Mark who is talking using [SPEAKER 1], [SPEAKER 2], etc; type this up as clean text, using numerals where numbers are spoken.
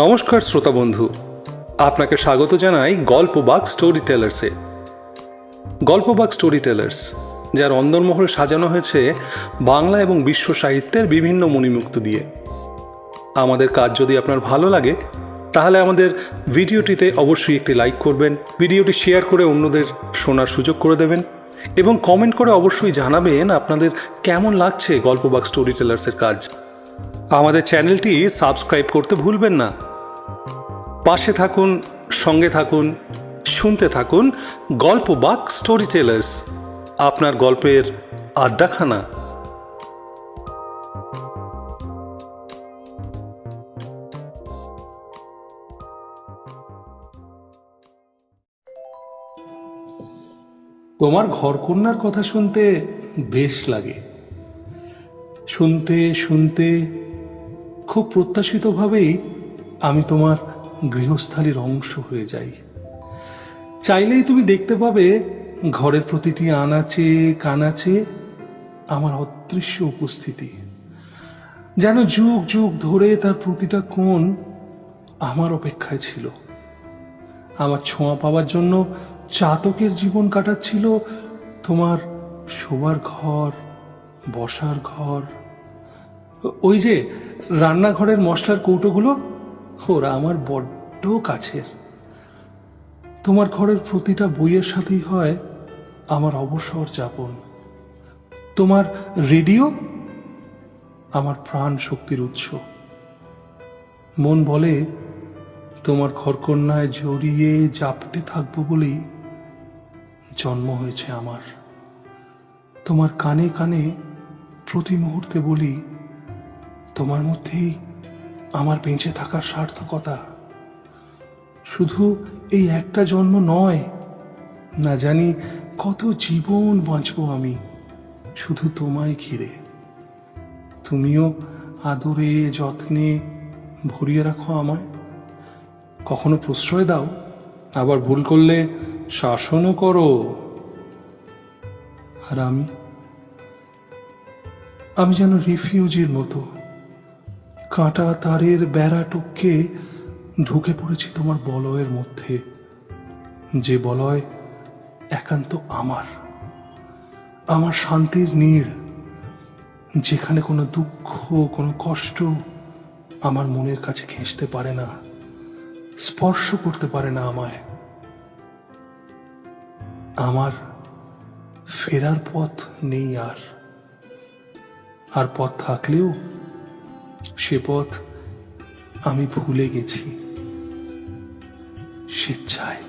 [SPEAKER 1] নমস্কার শ্রোতা বন্ধু, আপনাকে স্বাগত জানাই গল্পবাগ স্টোরি টেলার্সে। গল্পবাগ স্টোরি টেলার্স, যার অন্দরমহল সাজানো হয়েছে বাংলা এবং বিশ্ব সাহিত্যের বিভিন্ন মণিমুক্ত দিয়ে। আমাদের কাজ যদি আপনার ভালো লাগে তাহলে আমাদের ভিডিওটিতে অবশ্যই একটি লাইক করবেন, ভিডিওটি শেয়ার করে অন্যদের শোনার সুযোগ করে দেবেন এবং কমেন্ট করে অবশ্যই জানাবেন আপনাদের কেমন লাগছে গল্পবাগ স্টোরি টেলার্সের কাজ। আমাদের চ্যানেলটি সাবস্ক্রাইব করতে ভুলবেন না। পাশে থাকুন, সঙ্গে থাকুন, শুনতে থাকুন গল্পবাগ স্টোরি টেলার্স, আপনার গল্পের আড্ডাখানা। তোমার ঘরকন্যার কথা শুনতে বেশ লাগে। শুনতে শুনতে খুব প্রত্যাশিতভাবেই আমি তোমার গৃহস্থালির অংশ হয়ে যাই। চাইলেই তুমি দেখতে পাবে ঘরের প্রতিটি আনাচে কানাচে আমার অদৃশ্য উপস্থিতি, যেন যুগ যুগ ধরে তার প্রতিটা কোণ আমার অপেক্ষায় ছিল। আমার ছোঁয়া পাওয়ার জন্য চাতকের জীবন কাটাচ্ছিল তোমার শোবার ঘর, বসার ঘর, ওই যে রান্নাঘরের মশলার কৌটোগুলো, ওরা আমার বড্ড কাছের। তোমার ঘরের প্রতিটা বইয়ের সাথেই হয় আমার অবসর যাপন। তোমার রেডিও আমার প্রাণ শক্তির উৎস। মন বলে তোমার ঘরকন্যায় জড়িয়ে জাপটে থাকবো বলেই জন্ম হয়েছে আমার। তোমার কানে কানে প্রতি মুহূর্তে বলি, তোমার মধ্যেই আমার বেঁচে থাকার সার্থকতা। শুধু এই একটা জন্ম নয়, না জানি কত জীবন বাঁচবো আমি শুধু তোমায় ঘিরে। তুমিও আদরে যত্নে ভরিয়ে রাখো আমায়, কখনো প্রশ্রয় দাও, আবার ভুল করলে শাসনও করো। আর আমি যেন রিফিউজির মতো কাঁটা তারের বেড়া টুককে ঢুকে পড়েছি তোমার বলয়ের মধ্যে, যে বলয় একান্ত আমার শান্তির নীড়, যেখানে কোনো দুঃখ, কোনো কষ্ট আমার মনের কাছে ঘেঁষতে পারে না, স্পর্শ করতে পারে না আমায়। আমার ফেরার পথ নেই আর পথ থাকলেও সে পথ আমি ভুলে গেছি স্বেচ্ছায়।